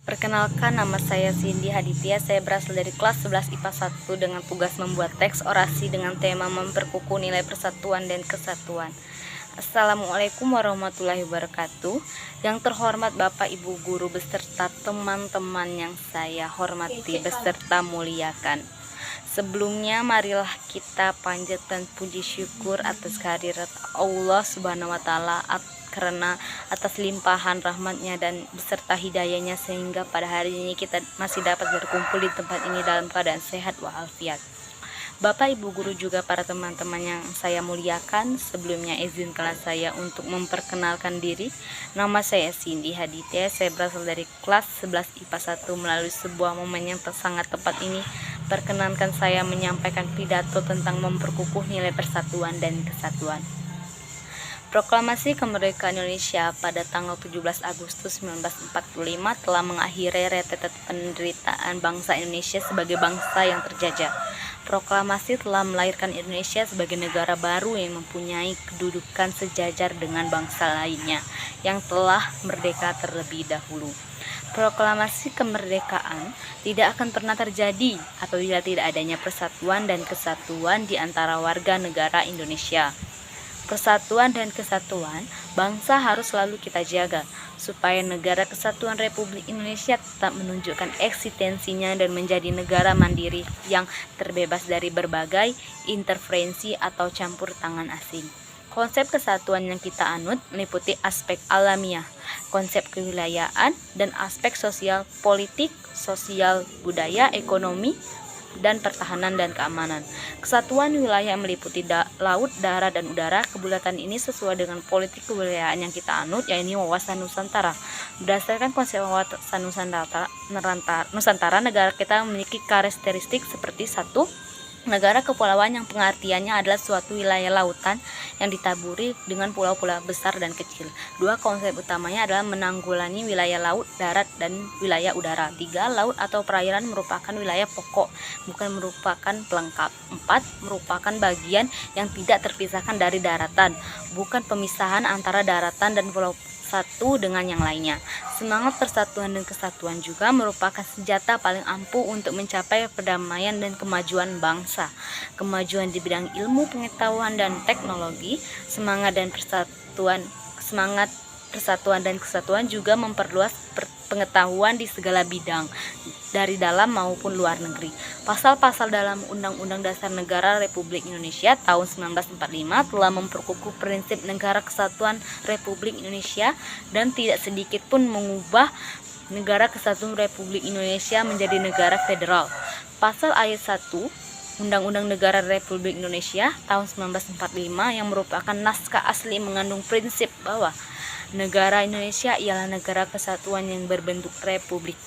Perkenalkan, nama saya Cindy Haditya. Saya berasal dari kelas 11 IPA 1 dengan tugas membuat teks orasi dengan tema memperkukuh nilai persatuan dan kesatuan. Assalamualaikum warahmatullahi wabarakatuh. Yang terhormat Bapak Ibu Guru beserta teman-teman yang saya hormati beserta muliakan. Sebelumnya marilah kita panjatkan puji syukur atas kehadirat Allah Subhanahu wa taala karena atas limpahan rahmatnya dan beserta hidayahnya sehingga pada hari ini kita masih dapat berkumpul di tempat ini dalam keadaan sehat walafiat. Bapak Ibu Guru juga para teman-teman yang saya muliakan, sebelumnya izinkanlah saya untuk memperkenalkan diri. Nama saya Cindy Haditya, saya berasal dari kelas 11 IPA 1. Melalui sebuah momen yang sangat tepat ini, perkenankan saya menyampaikan pidato tentang memperkukuh nilai persatuan dan kesatuan. Proklamasi Kemerdekaan Indonesia pada tanggal 17 Agustus 1945 telah mengakhiri rentetan penderitaan bangsa Indonesia sebagai bangsa yang terjajah. Proklamasi telah melahirkan Indonesia sebagai negara baru yang mempunyai kedudukan sejajar dengan bangsa lainnya yang telah merdeka terlebih dahulu. Proklamasi kemerdekaan tidak akan pernah terjadi apabila tidak adanya persatuan dan kesatuan di antara warga negara Indonesia. Persatuan dan kesatuan bangsa harus selalu kita jaga supaya negara kesatuan Republik Indonesia tetap menunjukkan eksistensinya dan menjadi negara mandiri yang terbebas dari berbagai intervensi atau campur tangan asing. Konsep kesatuan yang kita anut meliputi aspek alamiah, konsep kewilayahan, dan aspek sosial, politik, sosial, budaya, ekonomi, dan pertahanan dan keamanan. Kesatuan wilayah meliputi laut, darat, dan udara. Kebulatan ini sesuai dengan politik kewilayahan yang kita anut, yaitu wawasan Nusantara. Berdasarkan konsep wawasan Nusantara, negara kita memiliki karakteristik seperti: 1. Negara kepulauan yang pengertiannya adalah suatu wilayah lautan yang ditaburi dengan pulau-pulau besar dan kecil. 2. Konsep utamanya adalah menanggulangi wilayah laut, darat, dan wilayah udara. 3. Laut atau perairan merupakan wilayah pokok, bukan merupakan pelengkap. 4. Merupakan bagian yang tidak terpisahkan dari daratan, bukan pemisahan antara daratan dan pulau satu dengan yang lainnya. Semangat persatuan dan kesatuan juga merupakan senjata paling ampuh untuk mencapai perdamaian dan kemajuan bangsa. Kemajuan di bidang ilmu, pengetahuan, dan teknologi, semangat persatuan dan kesatuan juga memperluas pengetahuan di segala bidang, dari dalam maupun luar negeri. Pasal-pasal dalam Undang-Undang Dasar Negara Republik Indonesia tahun 1945 telah memperkukuh prinsip negara kesatuan Republik Indonesia dan tidak sedikit pun mengubah negara kesatuan Republik Indonesia menjadi negara federal. Pasal ayat 1 Undang-Undang Negara Republik Indonesia tahun 1945 yang merupakan naskah asli mengandung prinsip bahwa negara Indonesia ialah negara kesatuan yang berbentuk republik.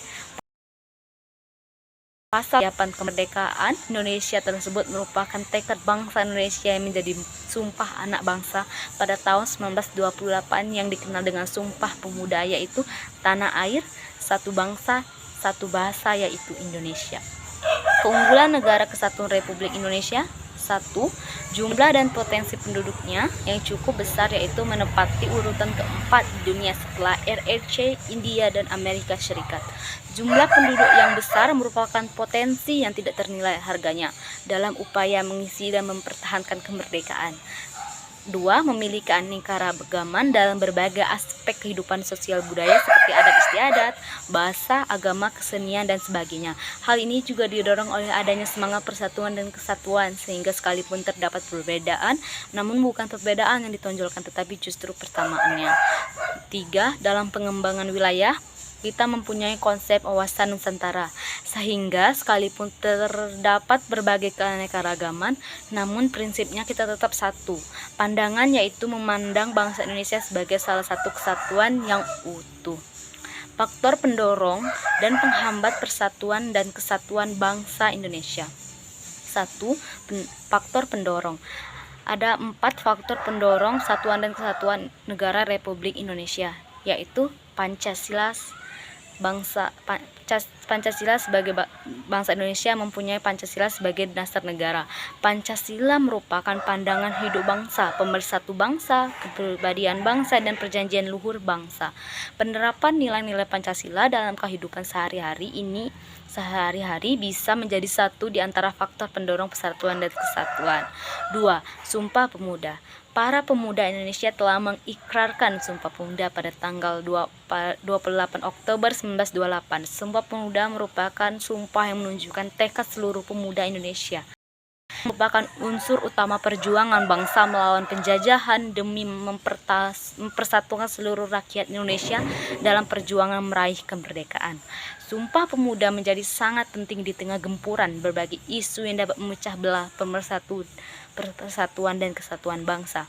Pasal 8 kemerdekaan Indonesia tersebut merupakan tekad bangsa Indonesia yang menjadi sumpah anak bangsa pada tahun 1928 yang dikenal dengan Sumpah Pemuda, yaitu tanah air, satu bangsa, satu bahasa, yaitu Indonesia. Keunggulan negara kesatuan Republik Indonesia: 1. Jumlah dan potensi penduduknya yang cukup besar, yaitu menempati urutan keempat di dunia setelah RRC, India, dan Amerika Serikat. Jumlah penduduk yang besar merupakan potensi yang tidak ternilai harganya dalam upaya mengisi dan mempertahankan kemerdekaan. 2. Memiliki keanekaragaman dalam berbagai aspek kehidupan sosial budaya seperti adat istiadat, bahasa, agama, kesenian, dan sebagainya. Hal ini juga didorong oleh adanya semangat persatuan dan kesatuan, sehingga sekalipun terdapat perbedaan, namun bukan perbedaan yang ditonjolkan tetapi justru persamaannya. 3. Dalam pengembangan wilayah, kita mempunyai konsep wawasan Nusantara, sehingga sekalipun terdapat berbagai keanekaragaman, namun prinsipnya kita tetap satu. Pandangan yaitu memandang bangsa Indonesia sebagai salah satu kesatuan yang utuh. Faktor pendorong dan penghambat persatuan dan kesatuan bangsa Indonesia. 1. Faktor pendorong. Ada 4 faktor pendorong persatuan dan kesatuan negara Republik Indonesia, yaitu Pancasila, Pancasila sebagai bangsa Indonesia mempunyai Pancasila sebagai dasar negara. Pancasila merupakan pandangan hidup bangsa, pemersatu bangsa, kepribadian bangsa, dan perjanjian luhur bangsa. Penerapan nilai-nilai Pancasila dalam kehidupan sehari-hari bisa menjadi satu di antara faktor pendorong persatuan dan kesatuan. 2. Sumpah Pemuda. Para pemuda Indonesia telah mengikrarkan Sumpah Pemuda pada tanggal 28 Oktober 1928. Sumpah Pemuda merupakan sumpah yang menunjukkan tekad seluruh pemuda Indonesia. Merupakan unsur utama perjuangan bangsa melawan penjajahan demi mempersatukan seluruh rakyat Indonesia dalam perjuangan meraih kemerdekaan. Sumpah Pemuda menjadi sangat penting di tengah gempuran berbagai isu yang dapat memecah belah persatuan dan kesatuan bangsa.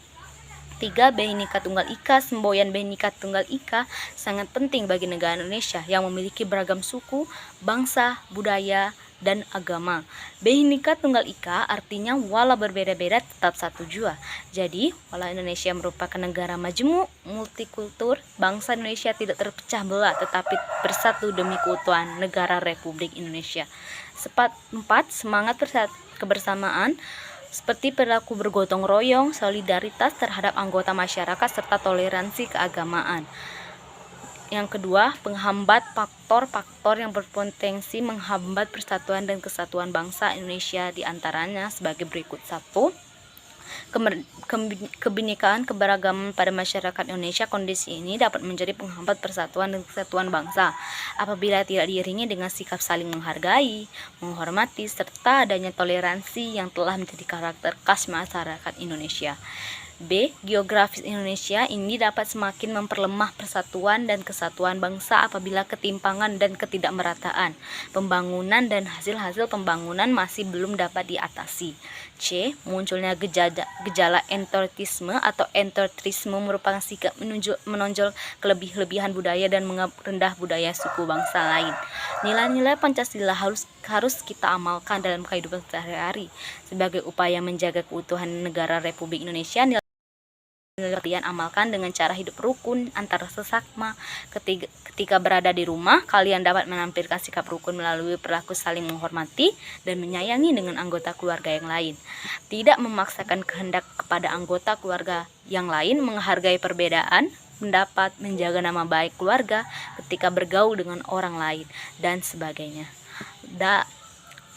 3. Bhinneka Tunggal Ika. Semboyan Bhinneka Tunggal Ika sangat penting bagi negara Indonesia yang memiliki beragam suku, bangsa, budaya, dan agama. Bhinneka Tunggal Ika artinya walau berbeda-beda tetap satu jua. Jadi, walau Indonesia merupakan negara majemuk, multikultur, bangsa Indonesia tidak terpecah belah tetapi bersatu demi keutuhan negara Republik Indonesia. 4. Semangat kebersamaan seperti perilaku bergotong royong, solidaritas terhadap anggota masyarakat, serta toleransi keagamaan. Yang kedua, penghambat faktor-faktor yang berpotensi menghambat persatuan dan kesatuan bangsa Indonesia diantaranya sebagai berikut. 1. Kebinekaan keberagaman pada masyarakat Indonesia. Kondisi ini dapat menjadi penghambat persatuan dan kesatuan bangsa apabila tidak diiringi dengan sikap saling menghargai, menghormati, serta adanya toleransi yang telah menjadi karakter khas masyarakat Indonesia. B. Geografis Indonesia ini dapat semakin memperlemah persatuan dan kesatuan bangsa apabila ketimpangan dan ketidakmerataan pembangunan dan hasil-hasil pembangunan masih belum dapat diatasi. C. Munculnya gejala entortisme atau entotrisme merupakan sikap menonjol kelebihan budaya dan merendah budaya suku bangsa lain. Nilai-nilai Pancasila harus kita amalkan dalam kehidupan sehari-hari sebagai upaya menjaga keutuhan negara Republik Indonesia. Kalian amalkan dengan cara hidup rukun antar sesama. Ketika berada di rumah, kalian dapat menampilkan sikap rukun melalui perilaku saling menghormati dan menyayangi dengan anggota keluarga yang lain. Tidak memaksakan kehendak kepada anggota keluarga yang lain, menghargai perbedaan pendapat, menjaga nama baik keluarga ketika bergaul dengan orang lain, dan sebagainya.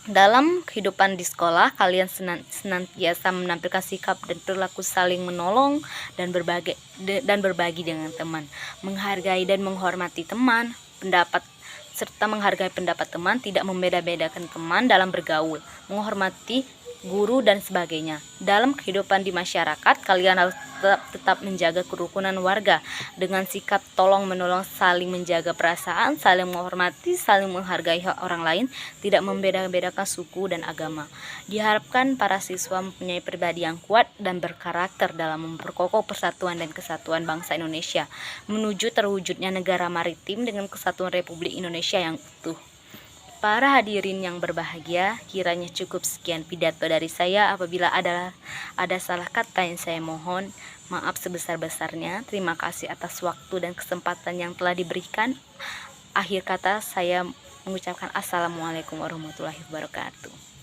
Dalam kehidupan di sekolah, kalian senantiasa menampilkan sikap dan perilaku saling menolong dan berbagi dengan teman, menghargai dan menghormati teman, serta menghargai pendapat teman, tidak membeda-bedakan teman dalam bergaul, menghormati guru, dan sebagainya. Dalam kehidupan di masyarakat, kalian harus tetap menjaga kerukunan warga dengan sikap tolong-menolong, saling menjaga perasaan, saling menghormati, saling menghargai hak orang lain, tidak membeda-bedakan suku dan agama. Diharapkan para siswa mempunyai pribadi yang kuat dan berkarakter dalam memperkokoh persatuan dan kesatuan bangsa Indonesia menuju terwujudnya negara maritim dengan kesatuan Republik Indonesia yang utuh. Para hadirin yang berbahagia, kiranya cukup sekian pidato dari saya. Apabila ada salah kata yang saya mohon maaf sebesar-besarnya. Terima kasih atas waktu dan kesempatan yang telah diberikan. Akhir kata saya mengucapkan Assalamualaikum warahmatullahi wabarakatuh.